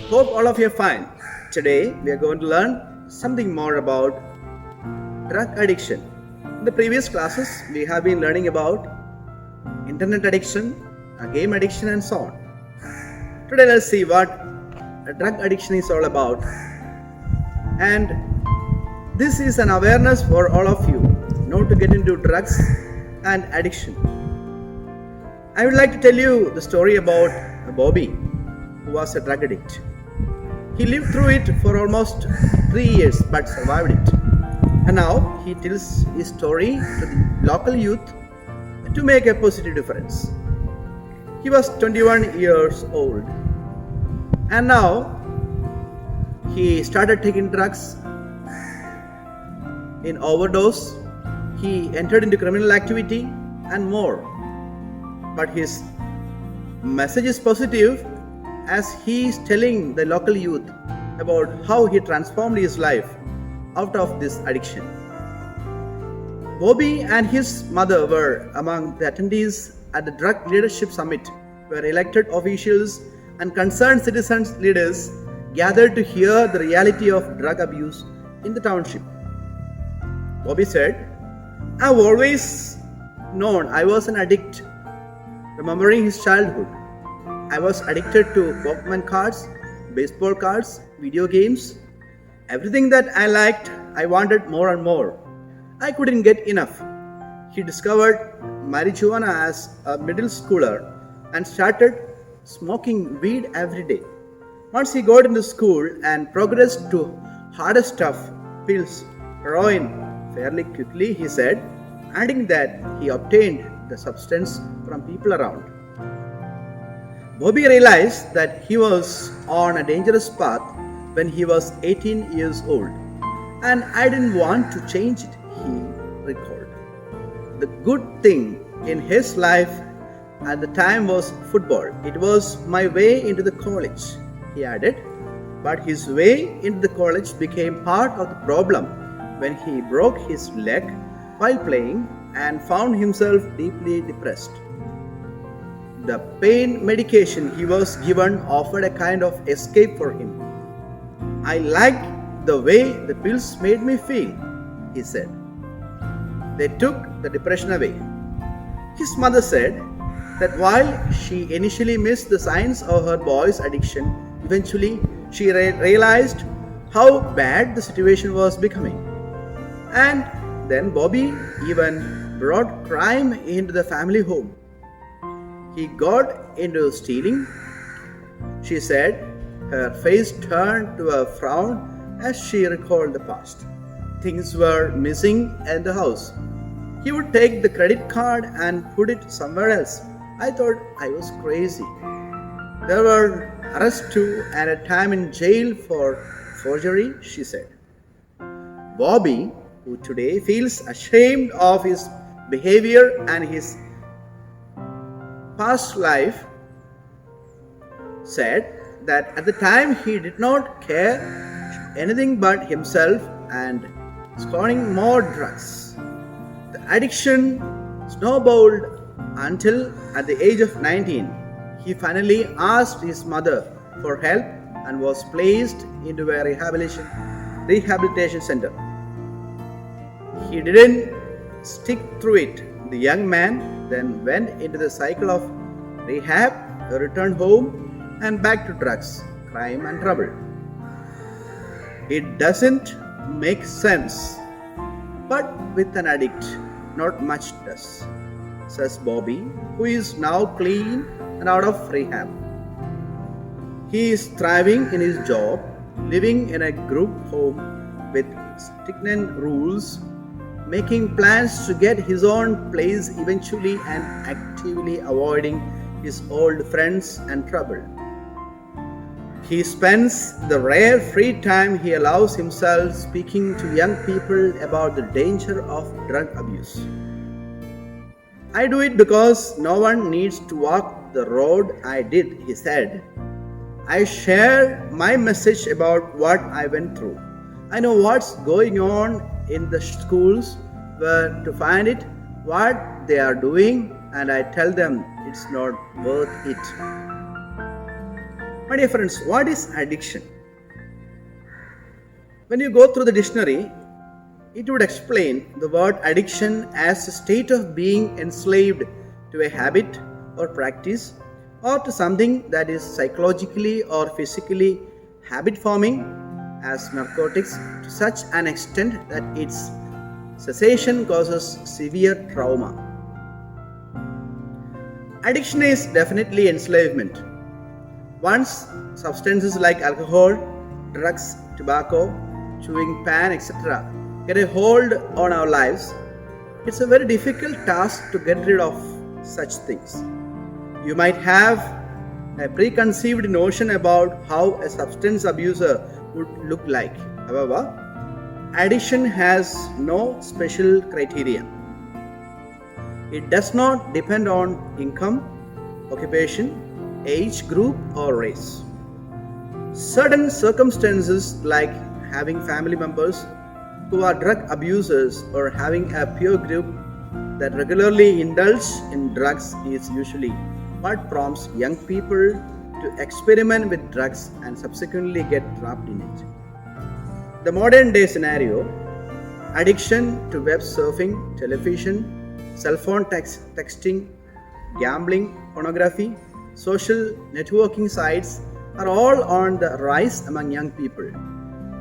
Hope all of you are fine. Today we are going to learn something more about drug addiction. In the previous classes, we have been learning about internet addiction, game addiction, and so on. Today, let's see what drug addiction is all about. And this is an awareness for all of you not to get into drugs and addiction. I would like to tell you the story about Bobby, who was a drug addict. He lived through it for almost 3 years but survived it. And now he tells his story to the local youth to make a positive difference. He was 21 years old and now he started taking drugs in overdose. He entered into criminal activity and more. But his message is positive as he is telling the local youth about how he transformed his life out of this addiction. Bobby and his mother were among the attendees at the Drug Leadership Summit, where elected officials and concerned citizens leaders gathered to hear the reality of drug abuse in the township. Bobby said, "I've always known I was an addict." Remembering his childhood, I was addicted to Pokemon cards, baseball cards, video games. Everything that I liked, I wanted more and more. I couldn't get enough. He discovered marijuana as a middle schooler and started smoking weed every day. Once he got into school and progressed to harder stuff, pills, heroin, fairly quickly, he said, adding that he obtained the substance from people around. Bobby realized that he was on a dangerous path when he was 18 years old, and I didn't want to change it, he recalled. The good thing in his life at the time was football. It was my way into the college, he added, but his way into the college became part of the problem when he broke his leg while playing and found himself deeply depressed. The pain medication he was given offered a kind of escape for him. I liked the way the pills made me feel, he said. They took the depression away. His mother said that while she initially missed the signs of her boy's addiction, eventually she realized how bad the situation was becoming. And then Bobby even brought crime into the family home. He got into stealing. She said her face turned to a frown as she recalled the past. Things were missing in the house. He would take the credit card and put it somewhere else. I thought I was crazy. There were arrests too and a time in jail for forgery, she said. Bobby, who today feels ashamed of his behavior and his past life, said that at the time he did not care anything but himself and scorning more drugs. The addiction snowballed until at the age of 19, he finally asked his mother for help and was placed into a rehabilitation center. He didn't stick through it. The young man then went into the cycle of rehab, returned home, and back to drugs, crime, and trouble. It doesn't make sense, but with an addict, not much does, says Bobby, who is now clean and out of rehab. He is thriving in his job, living in a group home with stringent rules, making plans to get his own place eventually, and actively avoiding his old friends and trouble. He spends the rare free time he allows himself speaking to young people about the danger of drug abuse. I do it because no one needs to walk the road I did, he said. I share my message about what I went through. I know what's going on in the schools, where to find it, what they are doing, and I tell them it's not worth it. My dear friends, what is addiction? When you go through the dictionary, it would explain the word addiction as a state of being enslaved to a habit or practice or to something that is psychologically or physically habit forming as narcotics to such an extent that its cessation causes severe trauma. Addiction is definitely enslavement. Once substances like alcohol, drugs, tobacco, chewing pan, etc. get a hold on our lives, it's a very difficult task to get rid of such things. You might have a preconceived notion about how a substance abuser would look like. However, addiction has no special criteria. It does not depend on income, occupation, age group, or race. Certain circumstances like having family members who are drug abusers or having a peer group that regularly indulge in drugs is usually what prompts young people to experiment with drugs and subsequently get trapped in it. The modern day scenario, addiction to web surfing, television, cell phone texting, gambling, pornography, social networking sites are all on the rise among young people.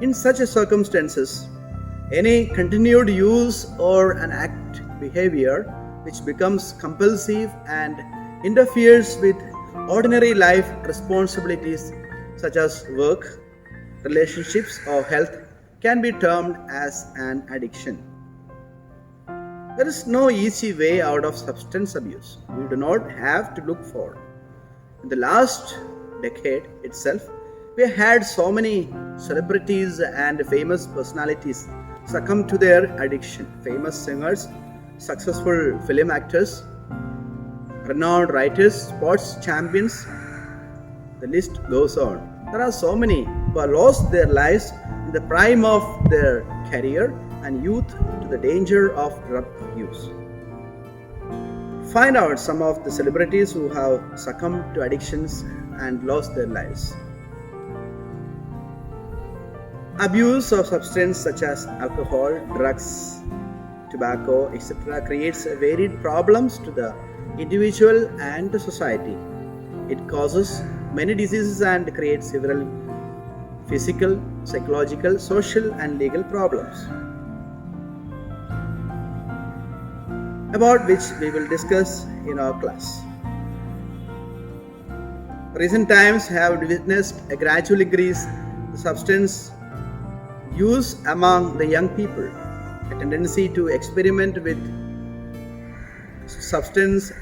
In such circumstances, any continued use or an act behavior which becomes compulsive and interferes with ordinary life responsibilities such as work, relationships, or health can be termed as an addiction. There is no easy way out of substance abuse. We do not have to look for. In the last decade itself, we had so many celebrities and famous personalities succumb to their addiction. Famous singers, successful film actors, renowned writers, sports champions, the list goes on. There are so many who have lost their lives in the prime of their career and youth to the danger of drug use. Find out some of the celebrities who have succumbed to addictions and lost their lives. Abuse of substances such as alcohol, drugs, tobacco, etc. creates varied problems to the individual and to society. It causes many diseases and creates several physical, psychological, social, and legal problems, about which we will discuss in our class. Recent times have witnessed a gradual increase in substance use among the young people. A tendency to experiment with substance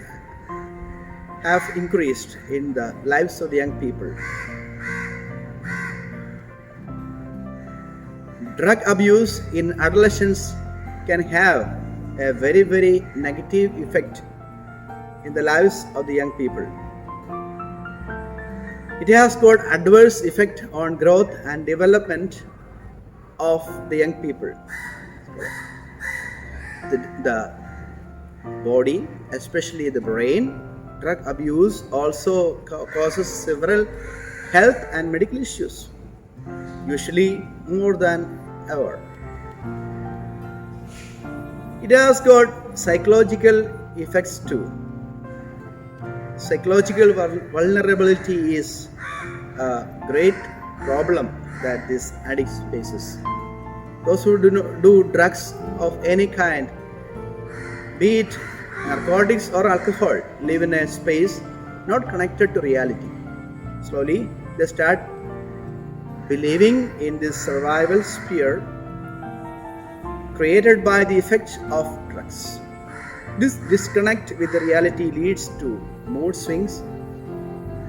have increased in the lives of the young people. Drug abuse in adolescents can have a very, very negative effect in the lives of the young people. It has got adverse effect on growth and development of the young people. The body, especially the brain, drug abuse also causes several health and medical issues, usually more than ever. It has got psychological effects too. Psychological vulnerability is a great problem that this addict faces. Those who do drugs of any kind, be it narcotics or alcohol, live in a space not connected to reality. Slowly, they start believing in this survival sphere created by the effects of drugs. This disconnect with the reality leads to mood swings,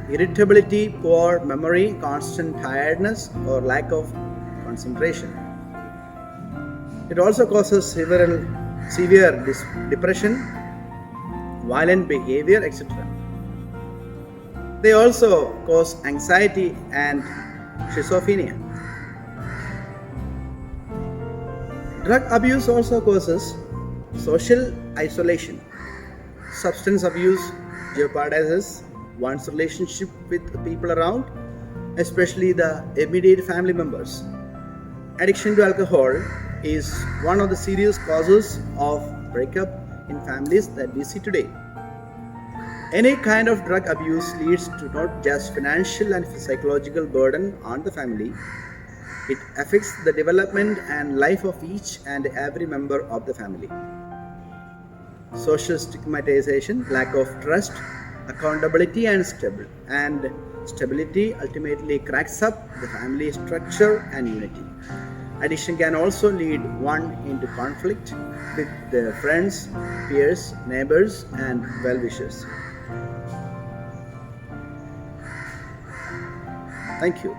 irritability, poor memory, constant tiredness, or lack of concentration. It also causes severe depression, violent behavior, etc. They also cause anxiety and schizophrenia. Drug abuse also causes Social isolation. Substance abuse jeopardizes one's relationship with the people around, especially the immediate family members. Addiction to alcohol is one of the serious causes of breakup in families that we see today. Any kind of drug abuse leads to not just financial and psychological burden on the family, it affects the development and life of each and every member of the family. Social stigmatization, lack of trust, accountability, and stability ultimately cracks up the family structure and unity. Addiction can also lead one into conflict with their friends, peers, neighbors, and well wishers. Thank you.